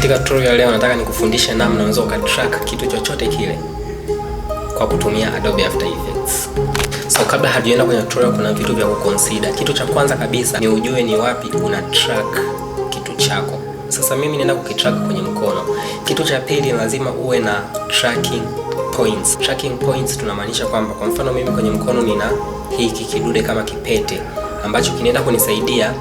Katika tutorial leo nataka nikufundishe namna unaweza ukatrack kitu chochote kile kwa kutumia Adobe After Effects. So kabla hatujaenda kwenye tutorial, kuna vitu vya kuconsider. Kitu cha kwanza kabisa ni ujue ni wapi una track kitu chako. Sasa mimi nenda kukitrack kwenye mkono. Kitu cha pili, lazima uwe na tracking points. Tracking points tunamaanisha kwamba kwa mfano mimi kwenye mkono nina hiki kidude kama kipete ambacho kinaenda kunisaidia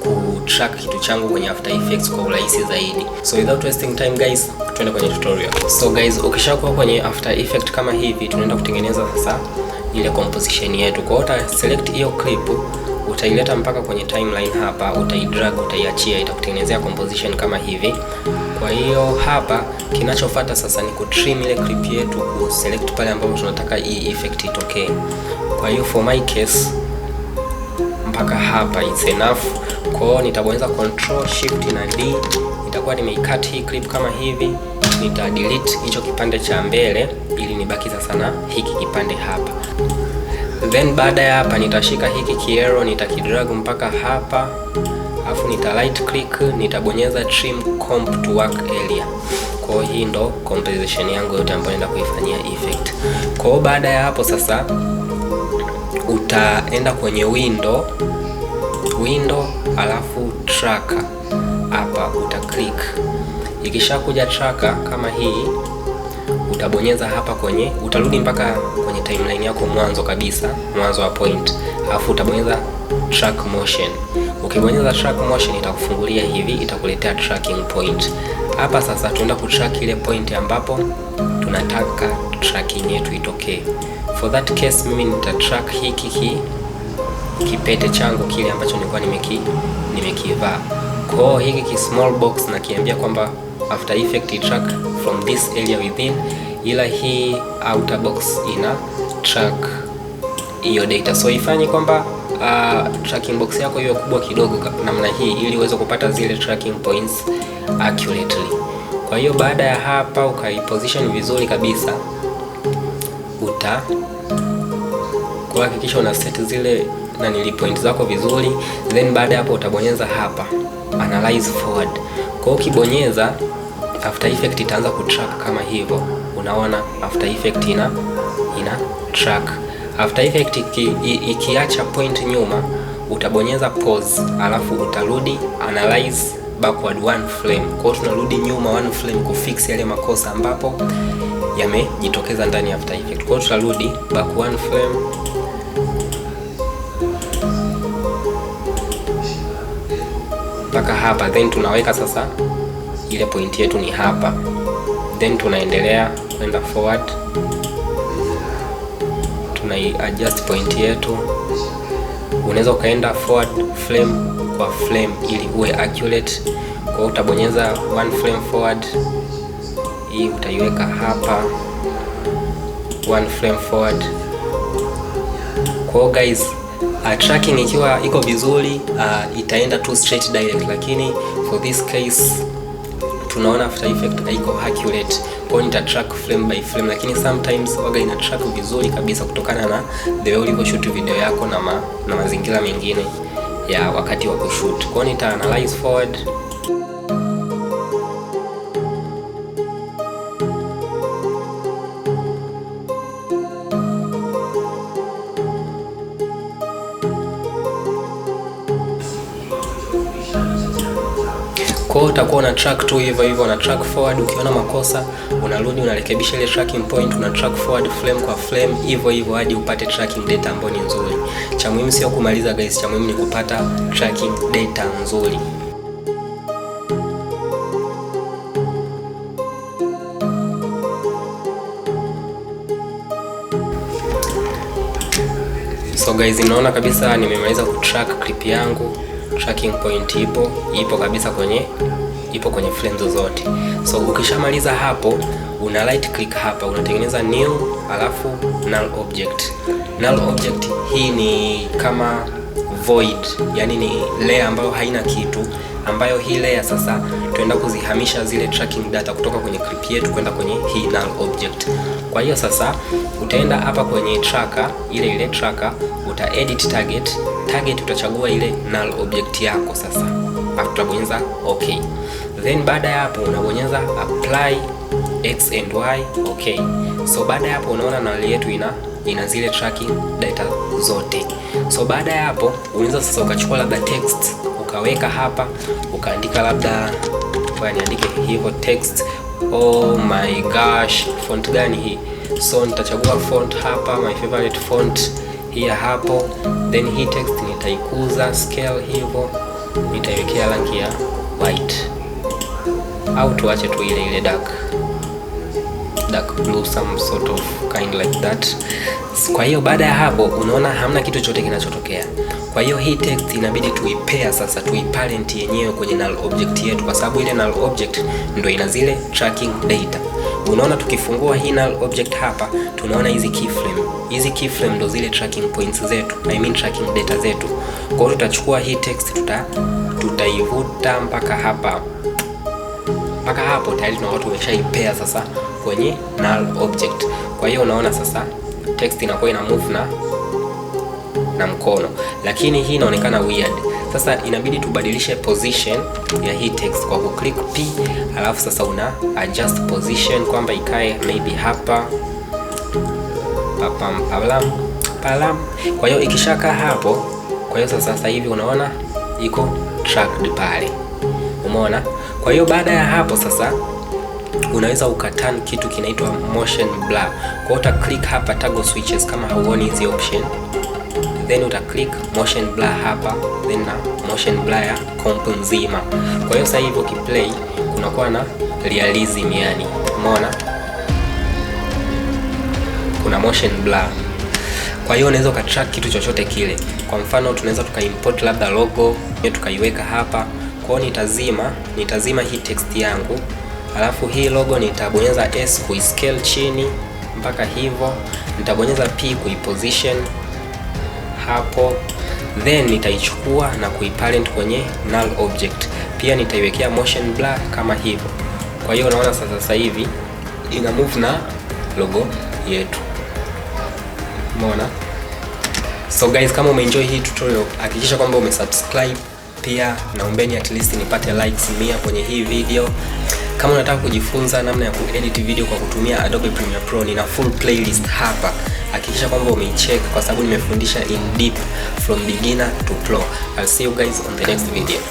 kutrack kitu changu kwenye After Effects kwa urahisi zaidi. So without wasting time guys, tuende kwenye tutorial. So guys, ukishakuwa kwenye After Effect kama hivi, tunaenda kutengeneza sasa ile composition yetu. Kwa hiyo uta select hiyo clip, utaileta mpaka kwenye timeline hapa, utaidrag, utaiachia, itakutengenezea composition kama hivi. Kwa hiyo hapa kinachofuata sasa ni kutrim ile clip yetu, ku select pale ambapo tunataka hii effect itokee. Kwa hiyo for my case mpaka hapa it's enough. Kwa hiyo nitabonyeza Control Shift na D, nitakuwa nimeicut hii clip kama hivi, nita delete hicho kipande cha mbele ili nibaki sasa na hiki kipande hapa. Then baada ya hapa nitashika hiki kiarrow, nitakidrag mpaka hapa, alafu nita right click, nitabonyeza trim comp to work area. Kwa hiyo hii ndo composition yangu yote ambayo naenda kuifanyia effect. Kwa hiyo baada ya hapo sasa utaenda kwenye window, alafu tracker. Hapa uta click. Ikishakuja tracker kama hii, utabonyeza hapa kwenye, utarudi mpaka kwenye timeline yako mwanzo kabisa, mwanzo wa point. Alafu utabonyeza track motion. Ukibonyeza track motion itakufungulia hivi, itakuletea tracking point. Hapa sasa tunaenda kutrack ile point ambapo tunataka tracking yetu itokee. For that case mimi nitatrack hiki kipete changu kile ambacho nilikuwa nimekivaa. Kwa hiyo hiki ki small box na kiambia kwamba After Effect track from this area within, ila hii outer box ina track hiyo data. So ifanye kwamba tracking box yako hiyo kubwa kidogo namna hii, ili uweze kupata zile tracking points accurately. Kwa hiyo baada ya hapa ukaiposition vizuri kabisa, kuhakikisha una set zile point zako vizuri. Then baada ya hapo utabonyeza hapa analyze forward. Kwa hiyo ukibonyeza After Effect itaanza kutrack kama hivyo. Unaona After Effect ina track. After Effect ikiacha point nyuma, utabonyeza pause, alafu utarudi analyze backward one frame. Kwa hiyo tunarudi nyuma one frame kufix yale makosa ambapo yamejitokeza ndani ya After Effect. Kwa hiyo tutarudi back one frame mpaka hapa, then tunaweka sasa ile point yetu ni hapa, then tunaendelea kwenda forward, adjust point yetu. Unaweza ukaenda forward frame kwa frame ili uwe accurate. Kwa hiyo utabonyeza one frame forward, hii utaiweka hapa one frame forward. Kwa hiyo guys, tracking ikiwa iko vizuri itaenda tu straight direct, lakini for this case tunaona After Effect haiko accurate. Kwa hiyo nita track frame by frame, lakini sometimes waga ina track vizuri kabisa kutokana na the way ulivyo shoot video yako na mazingira mengine ya wakati wa kushoot. Kwa hiyo nita analyze forward. Kwa hiyo utakuwa una track tu hivyo, una track forward. Ukiona makosa unarudi unarekebisha ile tracking point, una track forward frame kwa frame hivyo hadi upate tracking data ambayo ni nzuri. Cha muhimu sio kumaliza guys, cha muhimu ni kupata tracking data nzuri. So guys, inaona kabisa nimemaliza kutrack clip yangu. Tracking point ipo kabisa ipo kwenye frame zozote. So ukishamaliza hapo, una right click hapa, unatengeneza new, alafu null object. Null object hii ni kama void, yani ni layer ambayo haina kitu, ambayo hii layer sasa tuenda kuzihamisha zile tracking data kutoka kwenye clip yetu kwenda kwenye hii null object. Kwa hiyo sasa utaenda hapa kwenye tracker, ile tracker, uta edit target, utachagua ile null object yako sasa. Afu utabonyeza okay. Then baada ya hapo unabonyeza apply X and Y. Okay, so baada ya hapo unaona null yetu ina zile tracking data zote. So baada ya hapo unaweza sasa ukachukua labda text ukaweka hapa, ukaandika labda niandike hivyo text, oh my gosh, font gani hii? So nitachagua font hapa, my favorite font hii hapo. Then hii text nitaikuza scale hivyo, nitaiwekea rangi ya white au tuache tu ile dark blue, some sort of kind like that. Kwa hiyo baada ya hapo unaona hamna kitu chochote kinachotokea. Kwa hiyo hii text inabidi tuipea sasa, tuiparent yenyewe kwenye null object yetu, kwa sababu ile null object ndio ina zile tracking data. Unaona tukifungua hii null object hapa, tunaona hizi keyframe. Hizi keyframe ndio zile tracking points zetu, I mean tracking data zetu. Kwa hiyo tutachukua hii text tutaivuta mpaka hapa. Mpaka hapo tayari tunakuwa tumeshaipea sasa kwenye null object. Kwa hiyo unaona sasa text inakuwa ina move na mkono, lakini hii inaonekana weird. Sasa inabidi tubadilishe position ya hii text kwa kuclick P, alafu sasa una adjust position kwamba ikae maybe hapa palam. Kwa hiyo ikishakaa hapo, kwa hiyo sasa hivi unaona iko tracked pale, umeona. Kwa hiyo baada ya hapo sasa unaweza ukaturn kitu kinaitwa motion blur. Kwa hiyo uta click hapa toggle switches kama hauoni hizi option, then uta click motion blur hapa, then na motion blur ya comp nzima. Kwa hiyo sasa hivi ukiplay kunakuwa na realism, yani umeona kuna motion blur. Kwa hiyo unaweza ukatrack kitu chochote kile. Kwa mfano tunaweza tukaimport labda logo tukaiweka hapa. Kwa hiyo nitazima hii text yangu, alafu hii logo nitabonyeza S kuiscale chini mpaka hivyo, nitabonyeza P kuiposition hapo, then nitaichukua na kuiparent kwenye null object. Pia nitaiwekea motion blur kama hivyo. Kwa hiyo unaona sasa hivi ina move na logo yetu, umeona. So guys, kama umeenjoy hii tutorial hakikisha kwamba umesubscribe. Pia naombeni at least nipate likes 100 kwenye hii video. Kama unataka kujifunza namna ya kuedit video kwa kutumia Adobe Premiere Pro, nina full playlist hapa. Hakikisha kwamba umeicheck kwa sababu nimefundisha in deep from beginner to pro. I'll see you guys on the next video.